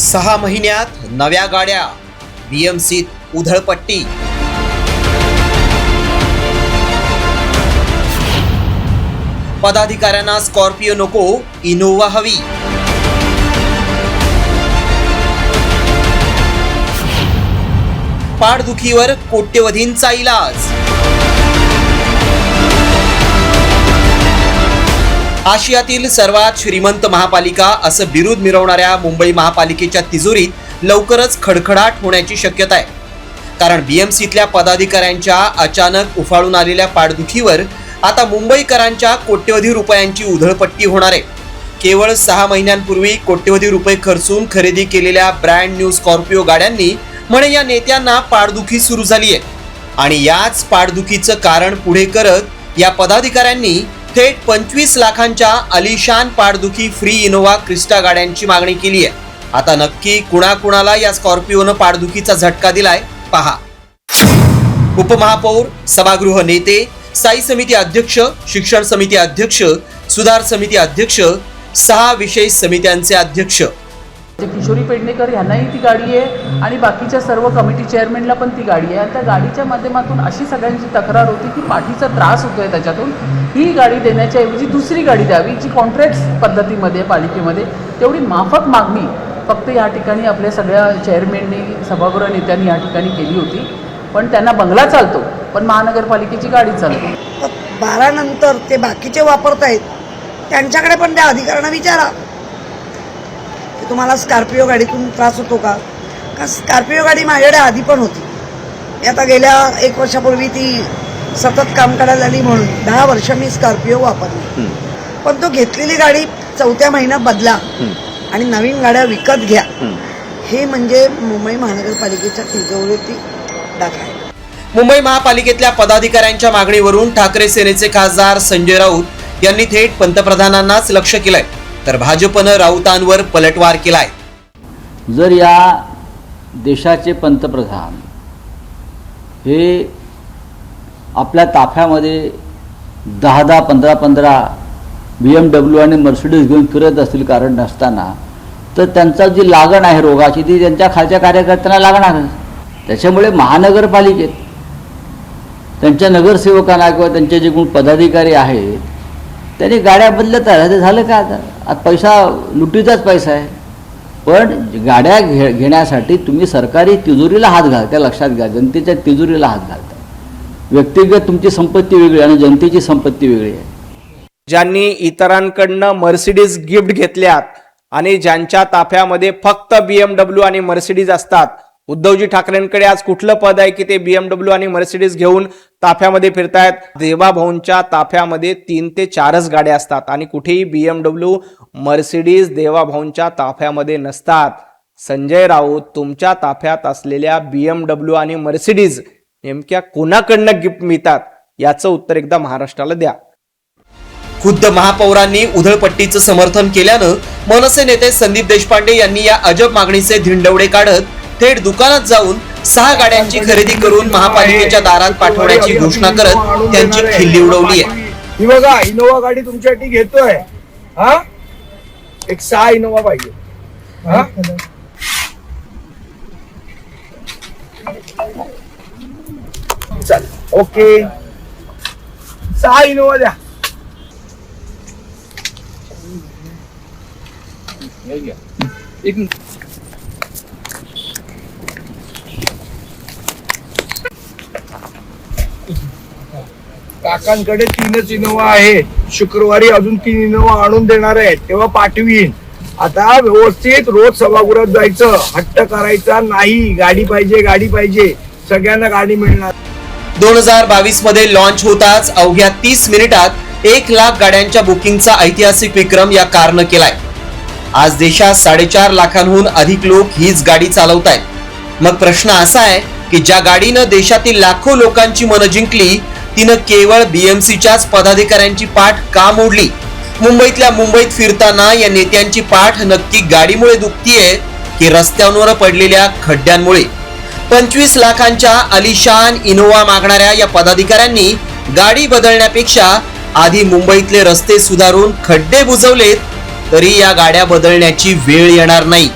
6 महिन्यात नव्या गाड्या, बीएमसीत उधळपट्टी. पदाधिकाऱ्यांना स्कॉर्पिओ नको, इनोव्हा हवी. पाठदुखीवर कोट्यवधींचा इलाज. आशियातील सर्वात श्रीमंत महापालिका असं बिरुद मिरवणाऱ्या मुंबई महापालिकेच्या तिजोरीत लवकरच खडखडाट होण्याची शक्यता आहे. कारण बीएमसीतल्या पदाधिकाऱ्यांच्या अचानक उफाळून आलेल्या पाठदुखीवर आता मुंबईकरांच्या कोट्यवधी रुपयांची उधळपट्टी होणार आहे. केवळ 6 महिन्यांपूर्वी कोट्यवधी रुपये खर्चून खरेदी केलेल्या ब्रँड न्यू स्कॉर्पिओ गाड्यांनी म्हणे या नेत्यांना पाठदुखी सुरू झाली आहे. आणि याच पाठदुखीचं कारण पुढे करत या पदाधिकाऱ्यांनी थेट 25 लाखांच्या अलिशान पाठदुखी फ्री इनोव्हा क्रिस्टा गाड्यांची मागणी केली आहे. आता नक्की कुणाकुणाला या स्कॉर्पिओनं पाठदुखीचा झटका दिलाय पहा. उपमहापौर, सभागृह नेते, स्थायी समिती अध्यक्ष, शिक्षण समिती अध्यक्ष, सुधार समिती अध्यक्ष, 6 विशेष समित्यांचे अध्यक्ष. किशोरी पेडणेकर यांनाही ती गाडी आहे आणि बाकीच्या सर्व कमिटी चेअरमॅनला पण ती गाडी आहे. आणि त्या गाडीच्या माध्यमातून अशी सगळ्यांची तक्रार होती की पाठीचा त्रास होतोय त्याच्यातून. ही गाडी देण्याच्या ऐवजी दुसरी गाडी द्यावी जी कॉन्ट्रॅक्ट पद्धतीमध्ये पालिकेमध्ये. तेवढी माफक मागणी फक्त या ठिकाणी आपल्या सगळ्या चेअरमॅननी, सभागृह नेत्यांनी या ठिकाणी केली होती. पण त्यांना बंगला चालतो पण महानगरपालिकेची गाडी चालते. 12 नंतर ते बाकीचे वापरतायत त्यांच्याकडे पण त्या अधिकाऱ्यांना विचारा की तुम्हाला स्कॉर्पिओ गाडीतून त्रास होतो का. स्कॉर्पिओ गाडी माझ्याकडे आधी पण होती. आता गेल्या 1 वर्षापूर्वी ती सतत काम करायला आली म्हणून 10 वर्ष मी स्कॉर्पिओ वापरली. पण तो घेतलेली गाडी 4थ्या महिन्यात बदला आणि नवीन गाड्या विकत घ्या, हे म्हणजे मुंबई महानगरपालिकेच्या तिजोरीत दाखल. मुंबई महापालिकेतल्या पदाधिकाऱ्यांच्या मागणीवरून ठाकरे सेनेचे खासदार संजय राऊत यांनी थेट पंतप्रधानांनाच लक्ष केलंय, तर भाजपनं राऊतांवर पलटवार केलाय. जर या देशाचे पंतप्रधान हे आपल्या ताफ्यामध्ये 10-10, 15-15 BMW आणि मर्सिडीज घेऊन फिरत असतील कारण नसताना, तर त्यांचा जी लागण आहे रोगाची ती त्यांच्या खालच्या कार्यकर्त्यांना लागणारच. त्याच्यामुळे महानगरपालिकेत त्यांच्या नगरसेवकांना किंवा त्यांचे जे कोण पदाधिकारी आहेत त्यांनी गाड्या बदलत राहिल्या. झालं का आता पैसा लुटीचाच पैसा आहे. पण गाड्या घेण्यासाठी तुम्ही सरकारी तिजोरीला हात घालता, लक्षात घ्या. जनतेच्या तिजोरीला हात घालता. व्यक्तिगत तुमची संपत्ती वेगळी आणि जनतेची संपत्ती वेगळी आहे. ज्यांनी इतरांकडनं मर्सिडीज गिफ्ट घेतल्यात आणि ज्यांच्या ताफ्यामध्ये फक्त BMW आणि मर्सिडीज असतात, उद्धवजी ठाकरेंकडे आज कुठलं पद आहे की ते BMW आणि मर्सिडीज घेऊन ताफ्यामध्ये फिरतायत. देवाभाऊंच्या ताफ्यामध्ये 3 ते 4च गाड्या असतात आणि कुठेही BMW, मर्सिडीज देवाभाऊंच्या ताफ्यामध्ये नसतात. संजय राऊत, तुमच्या ताफ्यात असलेल्या BMW आणि मर्सिडीज नेमक्या कोणाकडनं गिफ्ट मिळतात याचं उत्तर एकदा महाराष्ट्राला द्या. खुद्द महापौरांनी उधळपट्टीचं समर्थन केल्यानं मनसे नेते संदीप देशपांडे यांनी या अजब मागणीचे धिंडवडे काढत थेट दुकानात जाऊन 6 गाड्यांची खरेदी करून महापालिकेच्या दारात पाठवण्याची घोषणा करत त्यांची खिल्ली उडवली आहे. ही बघा, इनोव्हा गाडी तुमच्यासाठी घेतोय. हा, एक 6 इनोव्हा पाहिजे. हा, चल ओके, 6 इनोव्हा द्या. काकांकडे 3च इनोव्हा आहेत. शुक्रवारी अजून 3 इनोव्हा आणून देणार आहेत, तेव्हा पाठवीन. आता व्यवस्थित रोज सभागृहात जायचं, हट्ट करायचा नाही. गाडी पाहिजे, गाडी पाहिजे, सगळ्यांना गाडी मिळणार. 2022 मध्ये लॉन्च होताच अवघ्या 30 मिनिटात 1 लाख गाड्यांच्या बुकिंगचा ऐतिहासिक विक्रम या कारनं केलाय. आज देशात 4.5 लाखांहून अधिक लोक हीच गाडी चालवत आहेत. मग प्रश्न असा आहे की ज्या गाडीनं देशातील लाखो लोकांची मनं जिंकली, तिनं केवळ बीएमसीच्याच पदाधिकाऱ्यांची पाठ का मोडली? मुंबईतल्या मुंबईत फिरताना या नेत्यांची पाठ नक्की गाडीमुळे दुखतीये की रस्त्यांवर पडलेल्या खड्ड्यांमुळे? 25 लाखांच्या अलिशान इनोव्हा मागणाऱ्या या पदाधिकाऱ्यांनी गाडी बदलण्यापेक्षा आधी मुंबईतले रस्ते सुधारून खड्डे बुजवलेत तरी या गाड्या बदलण्याची वेळ येणार नाही.